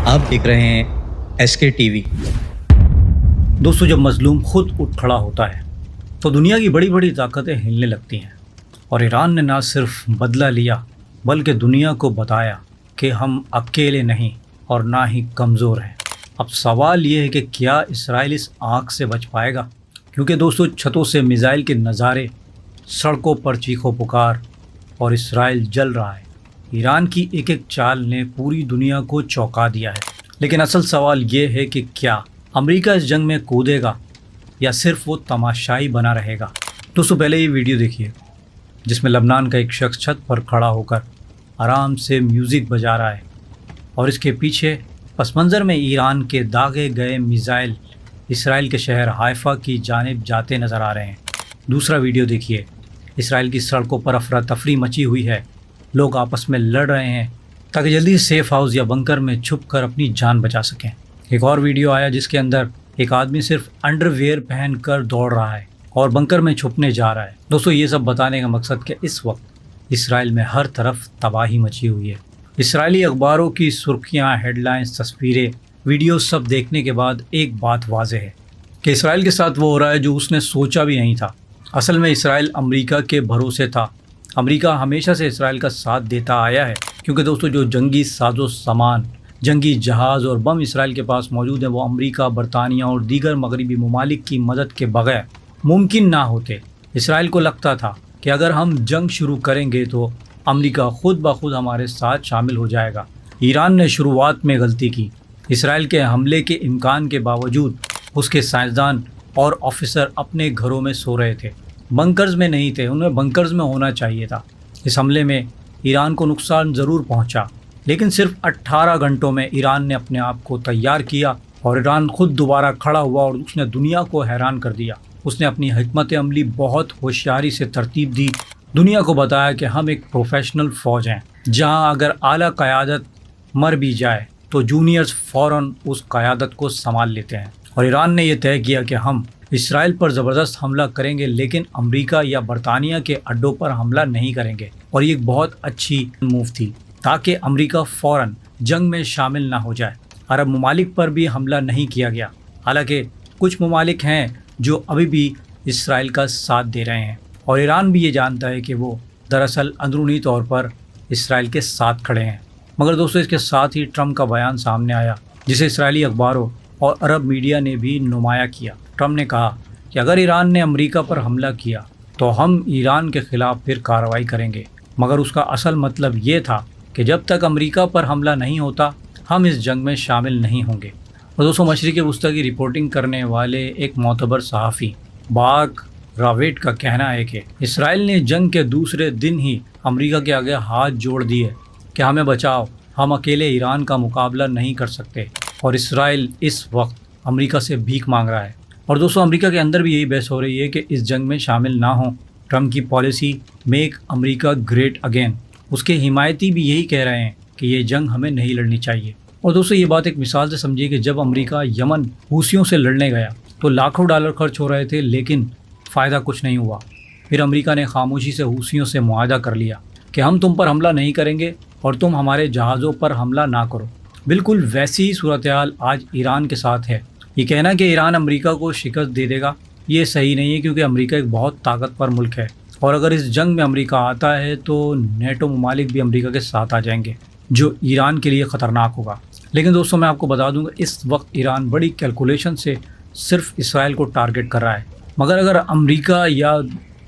आप देख रहे हैं SK TV। दोस्तों, जब मजलूम खुद उठ खड़ा होता है तो दुनिया की बड़ी बड़ी ताकतें हिलने लगती हैं। और ईरान ने ना सिर्फ बदला लिया बल्कि दुनिया को बताया कि हम अकेले नहीं और ना ही कमज़ोर हैं। अब सवाल ये है कि क्या इसराइल इस आग से बच पाएगा, क्योंकि दोस्तों छतों से मिसाइल के नज़ारे, सड़कों पर चीखों पुकार और इसराइल जल रहा है। ईरान की एक एक चाल ने पूरी दुनिया को चौंका दिया है। लेकिन असल सवाल ये है कि क्या अमेरिका इस जंग में कूदेगा या सिर्फ वो तमाशाई बना रहेगा। दोस्तों, पहले ये वीडियो देखिए जिसमें लबनान का एक शख्स छत पर खड़ा होकर आराम से म्यूज़िक बजा रहा है और इसके पीछे पस मंज़र में ईरान के दागे गए मिसाइल इसराइल के शहर हाइफा की जानिब जाते नज़र आ रहे हैं। दूसरा वीडियो देखिए, इसराइल की सड़कों पर अफरा तफरी मची हुई है। लोग आपस में लड़ रहे हैं ताकि जल्दी सेफ हाउस या बंकर में छुप कर अपनी जान बचा सकें। एक और वीडियो आया जिसके अंदर एक आदमी सिर्फ अंडरवियर पहन कर दौड़ रहा है और बंकर में छुपने जा रहा है। दोस्तों, ये सब बताने का मकसद कि इस वक्त इसराइल में हर तरफ तबाही मची हुई है। इसराइली अखबारों की सुर्खियाँ, हेडलाइंस, तस्वीरें, वीडियो सब देखने के बाद एक बात वाज़ेह है कि इसराइल के साथ वो हो रहा है जो उसने सोचा भी नहीं था। असल में इसराइल अमेरिका के भरोसे था। अमेरिका हमेशा से इसराइल का साथ देता आया है, क्योंकि दोस्तों जो जंगी साजो सामान, जंगी जहाज़ और बम इसराइल के पास मौजूद हैं वो अमेरिका, बरतानिया और दीगर मगरबी ममालिक की मदद के बगैर मुमकिन ना होते। इसराइल को लगता था कि अगर हम जंग शुरू करेंगे तो अमेरिका खुद ब खुद हमारे साथ शामिल हो जाएगा। ईरान ने शुरुआत में गलती की। इसराइल के हमले के इम्कान के बावजूद उसके साइंसदान और ऑफिसर अपने घरों में सो रहे थे, बंकर्स में नहीं थे। उन्हें बंकर्स में होना चाहिए था। इस हमले में ईरान को नुकसान ज़रूर पहुंचा, लेकिन सिर्फ 18 घंटों में ईरान ने अपने आप को तैयार किया और ईरान खुद दोबारा खड़ा हुआ और उसने दुनिया को हैरान कर दिया। उसने अपनी हिकमत अमली बहुत होशियारी से तरतीब दी, दुनिया को बताया कि हम एक प्रोफेशनल फ़ौज हैं, जहां अगर आला क़यादत मर भी जाए तो जूनियर्स फ़ौरन उस क़यादत को संभाल लेते हैं। और ईरान ने यह तय किया कि हम इसराइल पर ज़बरदस्त हमला करेंगे, लेकिन अमेरिका या बरतानिया के अड्डों पर हमला नहीं करेंगे। और ये एक बहुत अच्छी मूव थी ताकि अमेरिका फ़ौरन जंग में शामिल ना हो जाए। अरब ममालिक पर भी हमला नहीं किया गया, हालांकि कुछ ममालिक हैं जो अभी भी इसराइल का साथ दे रहे हैं और ईरान भी ये जानता है कि वो दरअसल अंदरूनी तौर पर इसराइल के साथ खड़े हैं। मगर दोस्तों, इसके साथ ही ट्रंप का बयान सामने आया जिसे इसराइली अखबारों और अरब मीडिया ने भी नुमाया किया। ट्रंप ने कहा कि अगर ईरान ने अमेरिका पर हमला किया तो हम ईरान के ख़िलाफ़ फिर कार्रवाई करेंगे। मगर उसका असल मतलब ये था कि जब तक अमेरिका पर हमला नहीं होता हम इस जंग में शामिल नहीं होंगे। और दोस्तों, मशरिक़ वस्ती की रिपोर्टिंग करने वाले एक मोतबर सहाफ़ी बाग रावेट का कहना है कि इसराइल ने जंग के दूसरे दिन ही अमेरिका के आगे हाथ जोड़ दिए कि हमें बचाओ, हम अकेले ईरान का मुकाबला नहीं कर सकते। और इसराइल इस वक्त अमेरिका से भीख मांग रहा है। और दोस्तों, अमेरिका के अंदर भी यही बहस हो रही है कि इस जंग में शामिल ना हों। ट्रंप की policy make America great again, उसके हिमायती भी यही कह रहे हैं कि ये जंग हमें नहीं लड़नी चाहिए। और दोस्तों, ये बात एक मिसाल से समझिए कि जब अमेरिका यमन हूसियों से लड़ने गया तो लाखों डॉलर खर्च हो रहे थे, लेकिन फ़ायदा कुछ नहीं हुआ। फिर अमेरिका ने खामोशी से हूसियों से मुआहदा कर लिया कि हम तुम पर हमला नहीं करेंगे और तुम हमारे जहाज़ों पर हमला ना करो। बिल्कुल वैसी ही सूरत हाल आज ईरान के साथ है। ये कहना कि ईरान अमेरिका को शिकस्त दे देगा ये सही नहीं है, क्योंकि अमेरिका एक बहुत ताकतवर मुल्क है और अगर इस जंग में अमेरिका आता है तो नेटो ममालिक भी अमेरिका के साथ आ जाएंगे, जो ईरान के लिए ख़तरनाक होगा। लेकिन दोस्तों, मैं आपको बता दूंगा इस वक्त ईरान बड़ी कैलकुलेशन से सिर्फ इसराइल को टारगेट कर रहा है। मगर अगर अमेरिका या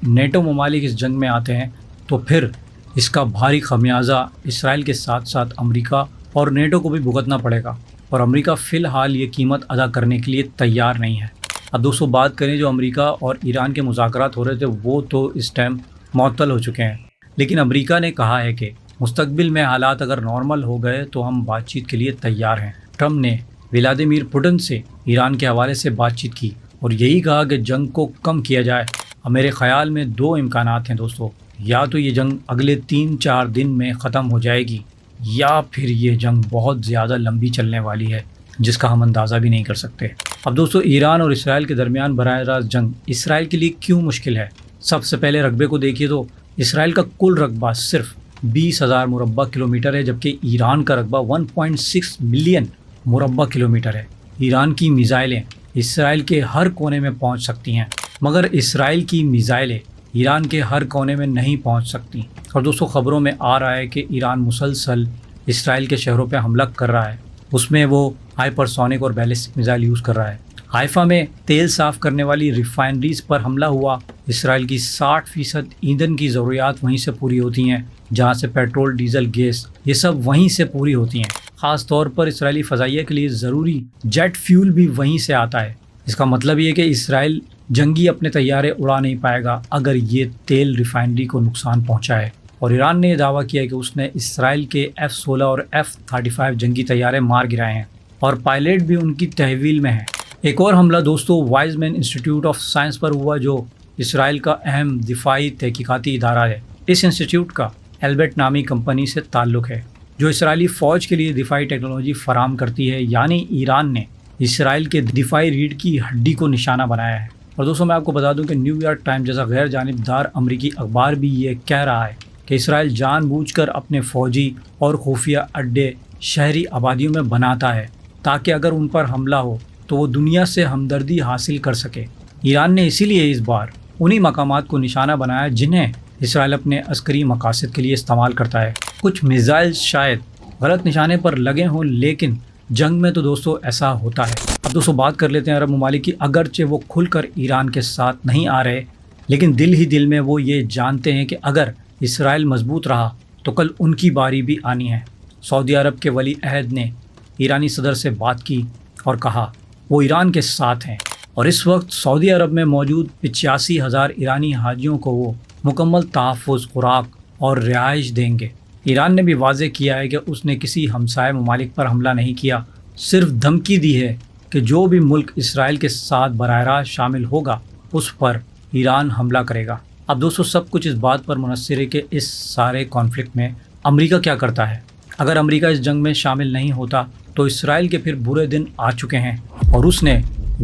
नेटो ममालिक इस जंग में आते हैं तो फिर इसका भारी खमियाजा इसराइल के साथ साथ अमेरिका और नेटो को भी भुगतना पड़ेगा। और अमेरिका फ़िलहाल ये कीमत अदा करने के लिए तैयार नहीं है। अब दोस्तों, बात करें जो अमेरिका और ईरान के मुज़ाकरात हो रहे थे वो तो इस टाइम मुअत्तल हो चुके हैं, लेकिन अमेरिका ने कहा है कि मुस्तकबिल में हालात अगर नॉर्मल हो गए तो हम बातचीत के लिए तैयार हैं। ट्रंप ने व्लादिमीर पुतिन से ईरान के हवाले से बातचीत की और यही कहा कि जंग को कम किया जाए। अब मेरे ख़्याल में दो इम्कानात हैं दोस्तों, या तो ये जंग अगले 3-4 दिन में ख़त्म हो जाएगी या फिर ये जंग बहुत ज़्यादा लंबी चलने वाली है जिसका हम अंदाज़ा भी नहीं कर सकते। अब दोस्तों, ईरान और इसराइल के दरमियान बराह रास्त जंग इसराइल के लिए क्यों मुश्किल है? सबसे पहले रकबे को देखिए तो इसराइल का कुल रकबा सिर्फ 20,000 मुरब्बा किलोमीटर है, जबकि ईरान का रकबा 1.6 मिलियन مربع کلومیٹر ہے۔ ایران کی میزائلیں اسرائیل کے ہر کونے میں پہنچ سکتی ہیں، مگر اسرائیل کی میزائلیں ایران کے ہر کونے میں نہیں پہنچ سکتی۔ اور دوستو خبروں میں آ رہا ہے کہ ایران مسلسل اسرائیل کے شہروں پہ حملہ کر رہا ہے، اس میں وہ ہائپرسونک اور بیلسٹک میزائل یوز کر رہا ہے۔ حائفہ میں تیل صاف کرنے والی ریفائنریز پر حملہ ہوا۔ اسرائیل کی 60% ایندھن کی ضروریات وہیں سے پوری ہوتی ہیں، جہاں سے پیٹرول، ڈیزل، گیس یہ سب وہیں سے پوری ہوتی ہیں۔ خاص طور پر اسرائیلی فضائیہ کے لیے ضروری جیٹ فیول بھی وہیں سے آتا ہے۔ اس کا مطلب یہ کہ اسرائیل جنگی اپنے طیارے اڑا نہیں پائے گا اگر یہ تیل ریفائنری کو نقصان پہنچائے۔ اور ایران نے یہ دعویٰ کیا ہے کہ اس نے اسرائیل کے F-16 اور F-35 جنگی طیارے مار گرائے ہیں اور پائلٹ بھی ان کی تحویل میں ہیں۔ ایک اور حملہ دوستو Weizmann institute of science پر ہوا، جو اسرائیل کا اہم دفاعی تحقیقاتی ادارہ ہے۔ اس انسٹیٹیوٹ کا ایلبٹ نامی کمپنی سے تعلق ہے جو اسرائیلی فوج کے لیے دفاعی ٹیکنالوجی فراہم کرتی ہے، یعنی ایران نے اسرائیل کے دفاعی ریڑھ کی ہڈی کو نشانہ بنایا ہے۔ اور دوستوں میں آپ کو بتا دوں کہ نیو یارک ٹائم جیسا غیر جانبدار امریکی اخبار بھی یہ کہہ رہا ہے کہ اسرائیل جان بوجھ کر اپنے فوجی اور خفیہ اڈے شہری آبادیوں میں بناتا ہے تاکہ اگر ان پر حملہ ہو تو وہ دنیا سے ہمدردی حاصل کر سکے۔ ایران نے اسی لیے اس بار انہی مقامات کو نشانہ بنایا جنہیں اسرائیل اپنے عسکری مقاصد کے لیے استعمال کرتا ہے۔ کچھ میزائل شاید غلط نشانے پر لگے ہوں، لیکن جنگ میں تو دوستو ایسا ہوتا ہے۔ اب دوستو بات کر لیتے ہیں عرب ممالک کی۔ اگرچہ وہ کھل کر ایران کے ساتھ نہیں آ رہے، لیکن دل ہی دل میں وہ یہ جانتے ہیں کہ اگر اسرائیل مضبوط رہا تو کل ان کی باری بھی آنی ہے۔ سعودی عرب کے ولی عہد نے ایرانی صدر سے بات کی اور کہا وہ ایران کے ساتھ ہیں، اور اس وقت سعودی عرب میں موجود 85,000 ایرانی حاجیوں کو وہ مکمل تحفظ، خوراک اور رہائش دیں گے۔ ایران نے بھی واضح کیا ہے کہ اس نے کسی ہمسائے ممالک پر حملہ نہیں کیا، صرف دھمکی دی ہے کہ جو بھی ملک اسرائیل کے ساتھ براہ راست شامل ہوگا اس پر ایران حملہ کرے گا۔ اب دوستو سب کچھ اس بات پر منحصر ہے کہ اس سارے کانفلکٹ میں امریکہ کیا کرتا ہے۔ اگر امریکہ اس جنگ میں شامل نہیں ہوتا تو اسرائیل کے پھر برے دن آ چکے ہیں، اور اس نے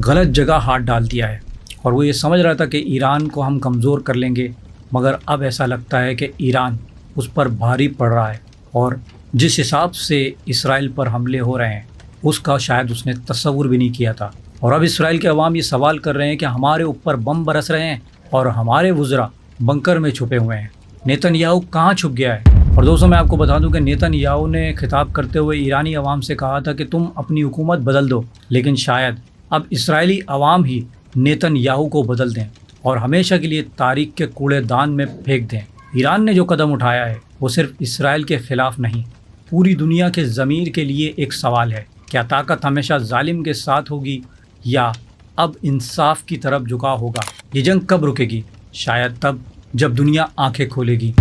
غلط جگہ ہاتھ ڈال دیا ہے، اور وہ یہ سمجھ رہا تھا کہ ایران کو ہم کمزور کر لیں گے، مگر اب ایسا لگتا ہے کہ ایران اس پر بھاری پڑ رہا ہے، اور جس حساب سے اسرائیل پر حملے ہو رہے ہیں اس کا شاید اس نے تصور بھی نہیں کیا تھا۔ اور اب اسرائیل کے عوام یہ سوال کر رہے ہیں کہ ہمارے اوپر بم برس رہے ہیں اور ہمارے وزراء بنکر میں چھپے ہوئے ہیں، نیتن یاہو کہاں چھپ گیا ہے؟ اور دوستوں میں آپ کو بتا دوں کہ نیتن یاہو نے خطاب کرتے ہوئے ایرانی عوام سے کہا تھا کہ تم اپنی حکومت بدل دو، لیکن شاید اب اسرائیلی عوام ہی نیتن یاہو کو بدل دیں اور ہمیشہ کے لیے تاریخ کے کوڑے دان میں پھینک دیں۔ ایران نے جو قدم اٹھایا ہے وہ صرف اسرائیل کے خلاف نہیں، پوری دنیا کے ضمیر کے لیے ایک سوال ہے۔ کیا طاقت ہمیشہ ظالم کے ساتھ ہوگی یا اب انصاف کی طرف جھکا ہوگا؟ یہ جنگ کب رکے گی؟ شاید تب جب دنیا آنکھیں کھولے گی۔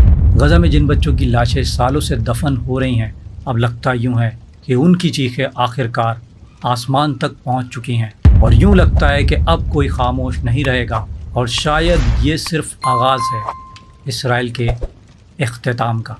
غزہ میں جن بچوں کی لاشیں سالوں سے دفن ہو رہی ہیں، اب لگتا یوں ہے کہ ان کی چیخیں آخرکار آسمان تک پہنچ چکی ہیں، اور یوں لگتا ہے کہ اب کوئی خاموش نہیں رہے گا، اور شاید یہ صرف آغاز ہے اسرائیل کے اختتام کا۔